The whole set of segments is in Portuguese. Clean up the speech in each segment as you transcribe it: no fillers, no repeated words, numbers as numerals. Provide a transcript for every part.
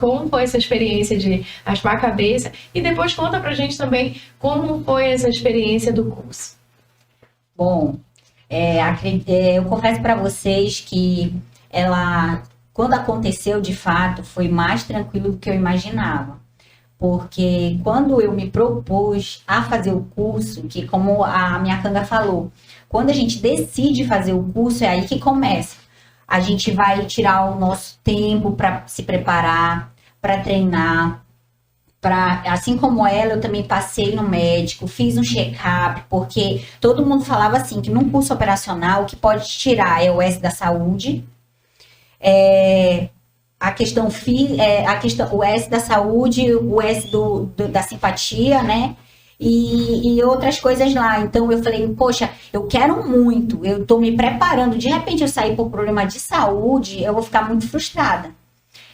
Como foi essa experiência de raspar a cabeça? E depois conta pra gente também como foi essa experiência do curso. Bom, eu confesso para vocês que quando aconteceu de fato, foi mais tranquilo do que eu imaginava. Porque quando eu me propus a fazer o curso, que como a minha Canga falou, quando a gente decide fazer o curso, é aí que começa. A gente vai tirar o nosso tempo para se preparar, para treinar. Assim como ela, eu também passei no médico, fiz um check-up, porque todo mundo falava assim, que num curso operacional, o que pode tirar é o S da saúde, o S da saúde, o S da simpatia, né? E outras coisas lá. Então eu falei, poxa, eu quero muito, eu tô me preparando. De repente eu sair por problema de saúde, eu vou ficar muito frustrada.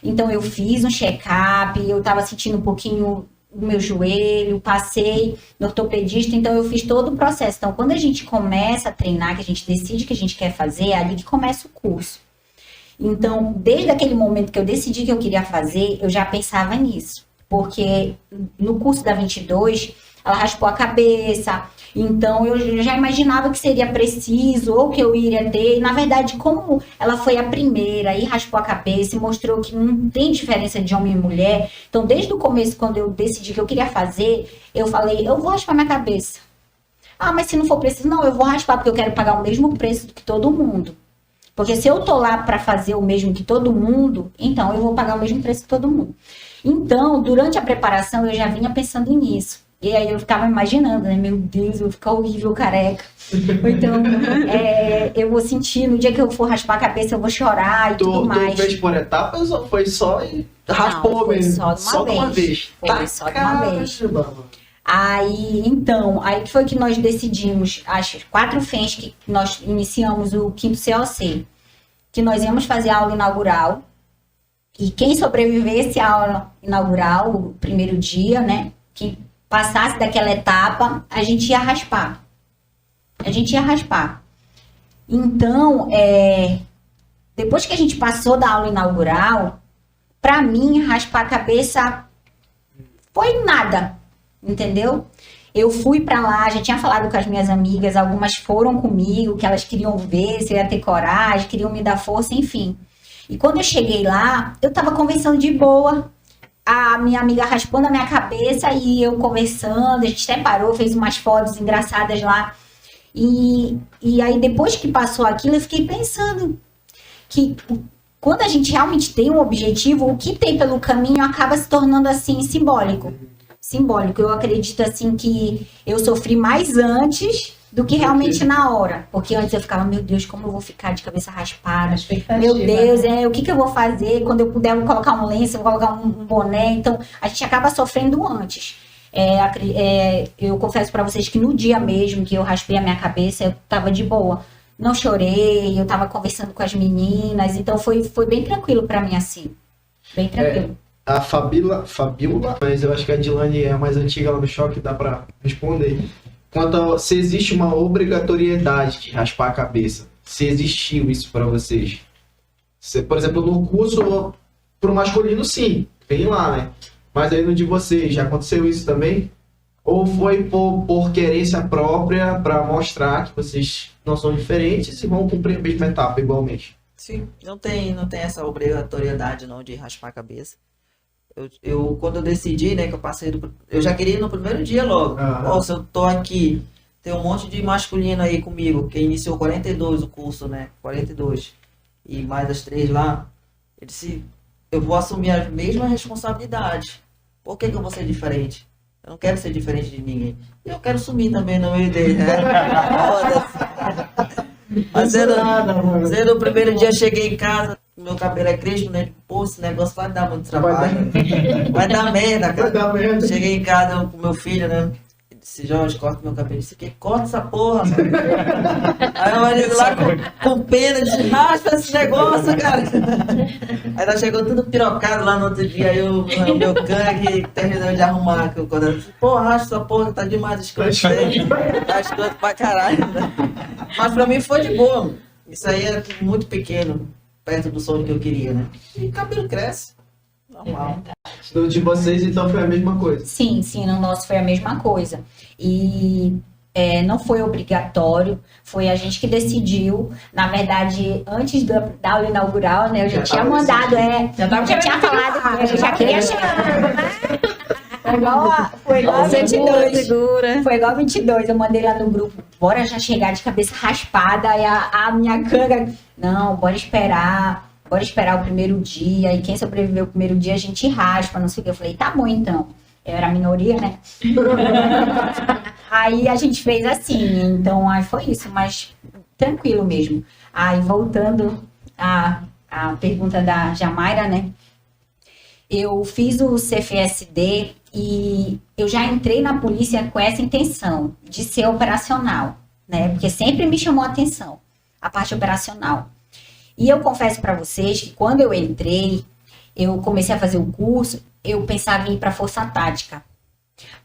Então eu fiz um check-up, eu tava sentindo um pouquinho o meu joelho, passei no ortopedista, então eu fiz todo o processo. Então quando a gente começa a treinar, que a gente decide o que a gente quer fazer, é ali que começa o curso. Então, desde aquele momento que eu decidi que eu queria fazer, eu já pensava nisso. Porque no curso da 22, ela raspou a cabeça. Então, eu já imaginava que seria preciso ou que eu iria ter. E, na verdade, como ela foi a primeira e raspou a cabeça e mostrou que não tem diferença de homem e mulher. Então, desde o começo, quando eu decidi que eu queria fazer, eu falei, eu vou raspar minha cabeça. Ah, mas se não for preciso, não, eu vou raspar porque eu quero pagar o mesmo preço que todo mundo. Porque se eu tô lá para fazer o mesmo que todo mundo, então eu vou pagar o mesmo preço que todo mundo. Então, durante a preparação, eu já vinha pensando nisso. E aí eu ficava imaginando, né? Meu Deus, eu vou ficar horrível, careca. Então, eu vou sentir, no dia que eu for raspar a cabeça, eu vou chorar e tudo mais. Tu fez por etapas ou foi só e raspou não, mesmo? Só de uma vez. Foi só de uma vez. Aí foi que nós decidimos, as 4 FENs que nós iniciamos o 5º COC, que nós íamos fazer a aula inaugural, e quem sobrevivesse à aula inaugural, o primeiro dia, né, que passasse daquela etapa, a gente ia raspar. Então, depois que a gente passou da aula inaugural, para mim, raspar a cabeça foi nada. Entendeu? Eu fui pra lá, já tinha falado com as minhas amigas, algumas foram comigo, que elas queriam ver se eu ia ter coragem, queriam me dar força, enfim. E quando eu cheguei lá, eu tava conversando de boa, a minha amiga raspando a minha cabeça e eu conversando, a gente até parou, fez umas fotos engraçadas lá. E aí depois que passou aquilo, eu fiquei pensando que quando a gente realmente tem um objetivo, o que tem pelo caminho acaba se tornando assim simbólico. Eu acredito assim que eu sofri mais antes do que realmente na hora, porque antes eu ficava, meu Deus, como eu vou ficar de cabeça raspada, meu Deus, o que eu vou fazer, quando eu puder eu vou colocar um lenço, eu vou colocar um boné, então a gente acaba sofrendo antes. Eu confesso para vocês que no dia mesmo que eu raspei a minha cabeça, eu tava de boa, não chorei, eu tava conversando com as meninas, então foi bem tranquilo para mim assim, bem tranquilo. A Fabíola, mas eu acho que a Dilane é a mais antiga lá no choque, dá pra responder. Se existe uma obrigatoriedade de raspar a cabeça, se existiu isso pra vocês. Por exemplo, no curso pro masculino, sim, tem lá, né? Mas aí no de vocês, já aconteceu isso também? Ou foi por querência própria pra mostrar que vocês não são diferentes e vão cumprir a mesma etapa igualmente? Sim, não tem essa obrigatoriedade não de raspar a cabeça. Quando eu decidi, né, que eu passei eu já queria ir no primeiro dia logo. Se eu tô aqui, tem um monte de masculino aí comigo, que iniciou 42 o curso, né, 42, e mais as 3 lá, eu disse, eu vou assumir as mesmas responsabilidades. Por que eu vou ser diferente? Eu não quero ser diferente de ninguém. E eu quero sumir também no meio dele, né? Mas sendo o primeiro dia, cheguei em casa, meu cabelo é crespo, né? Pô, esse negócio vai dar muito trabalho. Vai dar merda, cara. Cheguei em casa com meu filho, né? Ele disse, Jorge, corta meu cabelo. Disse, que corta essa porra, mano. Aí eu olhei lá com pena, disse, raspa esse negócio, cara. Aí ela chegou tudo pirocado lá no outro dia, aí o meu cangue terminou de arrumar. Quando eu disse, pô, raspa essa porra, tá demais escroto. Tá escroto pra caralho. Mas pra mim foi de boa. Isso aí é muito pequeno, perto do sonho que eu queria, né? E o cabelo cresce. Normal. No de vocês, então, foi a mesma coisa. Sim, no nosso foi a mesma coisa. E não foi obrigatório, foi a gente que decidiu. Na verdade, antes da aula inaugural, né, eu já tinha mandado, já tinha falado, eu já queria chegar. Foi igual a 22. Foi igual a 22. Eu mandei lá no grupo, bora já chegar de cabeça raspada. E a minha canga, não, bora esperar o primeiro dia. E quem sobreviveu o primeiro dia, a gente raspa, não sei o que. Eu falei, tá bom então. Eu era a minoria, né? Aí a gente fez assim. Então, aí foi isso, mas tranquilo mesmo. Aí, voltando à pergunta da Jamaira, né? Eu fiz o CFSD e eu já entrei na polícia com essa intenção de ser operacional, né? Porque sempre me chamou a atenção a parte operacional. E eu confesso para vocês que quando eu entrei, eu comecei a fazer o curso, eu pensava em ir para a Força Tática.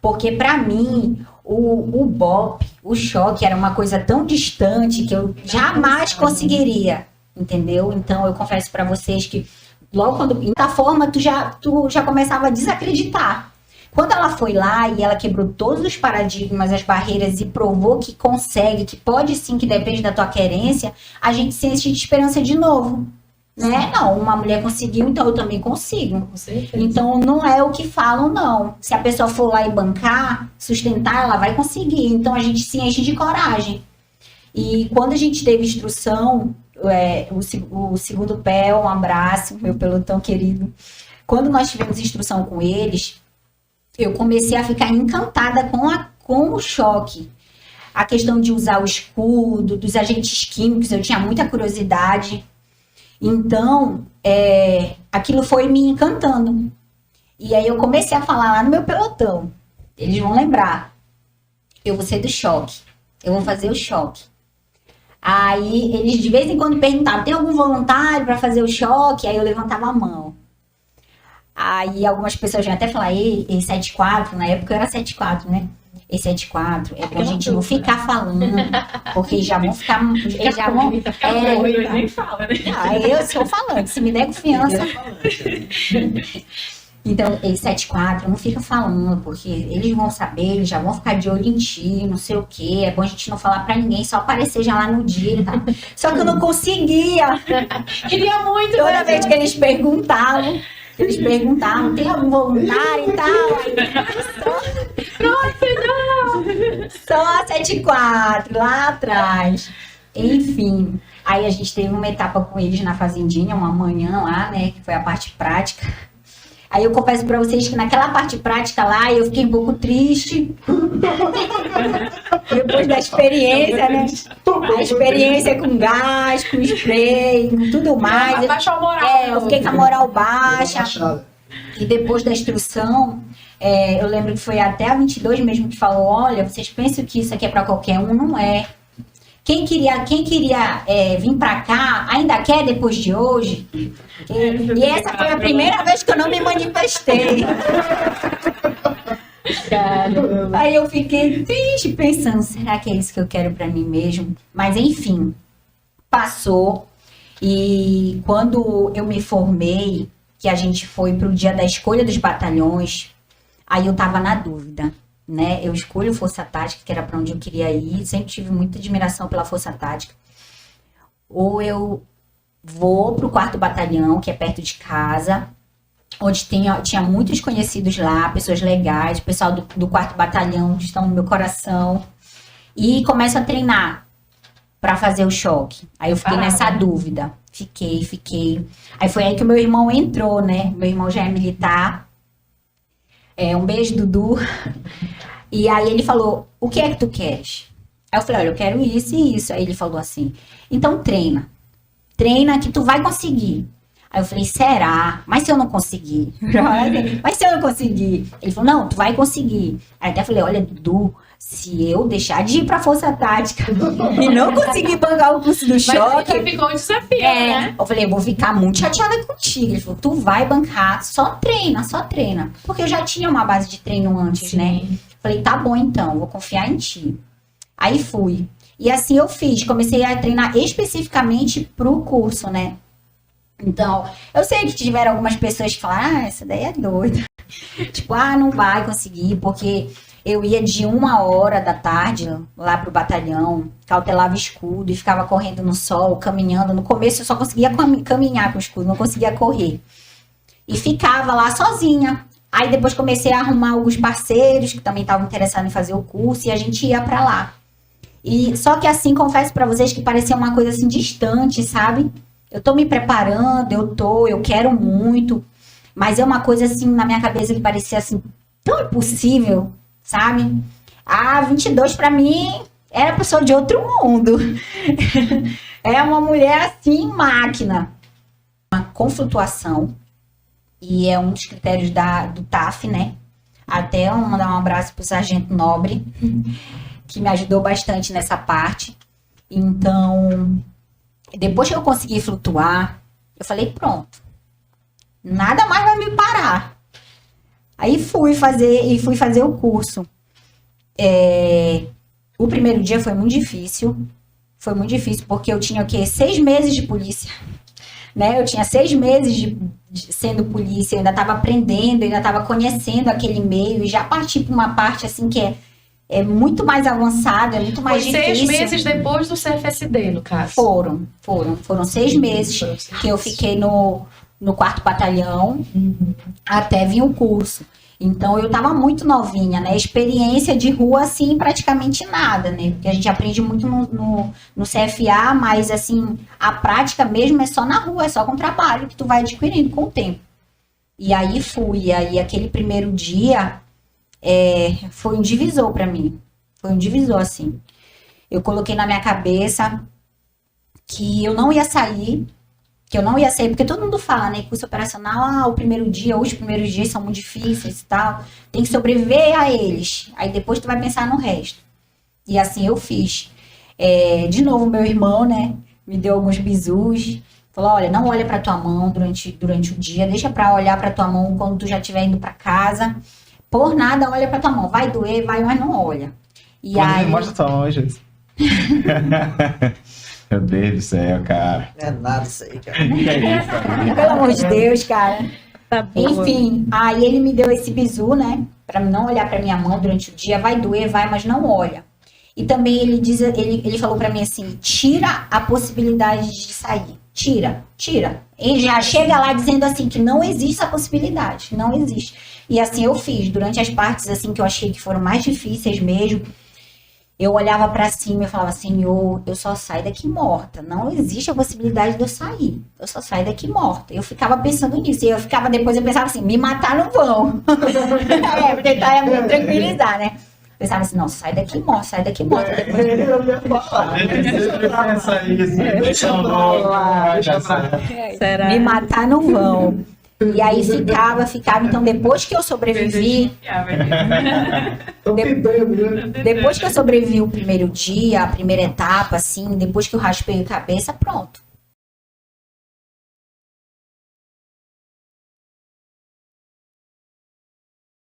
Porque para mim, o BOP, o choque, era uma coisa tão distante que eu jamais conseguiria, entendeu? Então, eu confesso para vocês que logo quando, da forma, tu já começava a desacreditar. Quando ela foi lá e ela quebrou todos os paradigmas, as barreiras e provou que consegue, que pode sim, que depende da tua querência, a gente sente esperança de novo, né? Não, uma mulher conseguiu, então eu também consigo. Então não é o que falam, não. Se a pessoa for lá e bancar, sustentar, ela vai conseguir. Então a gente se enche de coragem. E quando a gente teve instrução, o segundo pé, um abraço, meu pelotão querido. Quando nós tivemos instrução com eles, eu comecei a ficar encantada com o choque. A questão de usar o escudo, dos agentes químicos, eu tinha muita curiosidade. Então, aquilo foi me encantando. E aí eu comecei a falar lá no meu pelotão. Eles vão lembrar. Eu vou ser do choque. Eu vou fazer o choque. Aí eles de vez em quando perguntavam, tem algum voluntário para fazer o choque? Aí eu levantava a mão. Aí algumas pessoas vêm até falar, ei, 74, na época eu era 74, né? Esse 74 é pra gente não ficar falando, porque já vão ficar. Eles já vão. Nem fala, né? Eu estou falando, se me der confiança. Então, esse 74 não fica falando, porque eles vão saber, eles já vão ficar de olho em ti, não sei o quê. É bom a gente não falar pra ninguém, só aparecer já lá no dia e tal. Só que eu não conseguia. Queria muito. Toda vez que eles perguntavam, tem algum voluntário e tal? Só 74, lá atrás. Enfim, aí a gente teve uma etapa com eles na fazendinha, uma manhã lá, né, que foi a parte prática. Aí eu confesso pra vocês que naquela parte prática lá, eu fiquei um pouco triste. Depois da experiência, né? A experiência com gás, com spray, com tudo mais. Baixou a moral. Eu fiquei com a moral baixa. E depois da instrução, eu lembro que foi até a 22 mesmo que falou, olha, vocês pensam que isso aqui é pra qualquer um? Não é. Quem queria vir pra cá, ainda quer depois de hoje? E essa foi a primeira vez que eu não me manifestei. Aí eu fiquei triste, pensando, será que é isso que eu quero pra mim mesmo? Mas enfim, passou. E quando eu me formei, que a gente foi pro dia da escolha dos batalhões, aí eu tava na dúvida. Né? Eu escolho Força Tática, que era para onde eu queria ir, sempre tive muita admiração pela Força Tática. Ou eu vou pro 4º Batalhão, que é perto de casa, onde tinha muitos conhecidos lá, pessoas legais, o pessoal do 4º Batalhão que estão no meu coração, e começo a treinar para fazer o choque. Aí eu fiquei nessa dúvida, fiquei. Aí foi aí que o meu irmão entrou, né? Meu irmão já é militar. Um beijo, Dudu. E aí ele falou, o que é que tu queres? Aí eu falei, olha, eu quero isso e isso. Aí ele falou assim, então treina que tu vai conseguir. Aí eu falei, será? Mas se eu não conseguir? Mas se eu não conseguir? Ele falou, não, tu vai conseguir. Aí até falei, olha, Dudu, se eu deixar de ir pra Força Tática e não conseguir bancar o curso do choque... Mas ficou um desafio, né? Eu falei, eu vou ficar muito chateada contigo. Ele falou, tu vai bancar, só treina. Porque eu já tinha uma base de treino antes, sim, né? Falei, tá bom então, vou confiar em ti. Aí fui. E assim eu fiz, comecei a treinar especificamente pro curso, né? Então, eu sei que tiveram algumas pessoas que falaram, essa daí é doida. Tipo, não vai conseguir, porque eu ia de 1h da tarde lá pro batalhão, cautelava escudo e ficava correndo no sol, caminhando. No começo eu só conseguia caminhar com o escudo, não conseguia correr. E ficava lá sozinha. Aí depois comecei a arrumar alguns parceiros que também estavam interessados em fazer o curso e a gente ia pra lá. E só que assim, confesso pra vocês que parecia uma coisa assim distante, sabe? Eu tô me preparando, eu quero muito, mas é uma coisa assim na minha cabeça que parecia assim tão impossível, sabe? 22 pra mim era pessoa de outro mundo. É uma mulher assim, máquina. Com flutuação. E é um dos critérios do TAF, né? Até mandar um abraço pro Sargento Nobre, que me ajudou bastante nessa parte. Então, depois que eu consegui flutuar, eu falei, pronto. Nada mais vai me parar. Aí fui fazer o curso. O primeiro dia foi muito difícil. Foi muito difícil porque eu tinha 6 meses de polícia. Né? Eu tinha 6 meses sendo polícia, eu ainda estava aprendendo, eu ainda estava conhecendo aquele meio e já parti para uma parte assim que é muito mais avançada, é muito mais difícil. 6 meses depois do CFSD, no caso? Foram 6 meses que eu fiquei no 4º Batalhão até vir o curso. Então, eu estava muito novinha, né? Experiência de rua, assim, praticamente nada, né? Porque a gente aprende muito no CFA, mas, assim, a prática mesmo é só na rua, é só com trabalho que tu vai adquirindo com o tempo. E aí fui, aí aquele primeiro dia foi um divisor para mim. Foi um divisor, assim. Eu coloquei na minha cabeça que eu não ia sair, porque todo mundo fala, né, curso operacional, o primeiro dia, os primeiros dias são muito difíceis e tal, tem que sobreviver a eles, aí depois tu vai pensar no resto. E assim eu fiz. De novo, meu irmão, né, me deu alguns bizus, falou, olha, não olha pra tua mão durante o dia, deixa pra olhar pra tua mão quando tu já estiver indo pra casa, por nada olha pra tua mão, vai doer, mas não olha. E aí... Mostra tua mão, Jesus. Meu Deus do céu, cara. Não é nada isso aí, cara. Pelo amor de Deus, cara. Tá bom. Enfim, aí ele me deu esse bizu, né? Pra não olhar pra minha mão durante o dia. Vai doer, vai, mas não olha. E também ele falou pra mim assim, tira a possibilidade de sair. Tira. Ele já chega lá dizendo assim que não existe a possibilidade. Não existe. E assim eu fiz. Durante as partes assim que eu achei que foram mais difíceis mesmo, eu olhava pra cima e falava, Senhor, eu só saio daqui morta. Não existe a possibilidade de eu sair. Eu só saio daqui morta. Eu ficava pensando nisso. E depois eu pensava assim, me matar não vão. Pra tentar me tranquilizar, né? Eu pensava assim, não, sai daqui morta. Depois me matar não vão. E aí ficava. Então depois que eu sobrevivi. Depois que eu sobrevivi o primeiro dia, a primeira etapa, assim, depois que eu raspei a cabeça, pronto.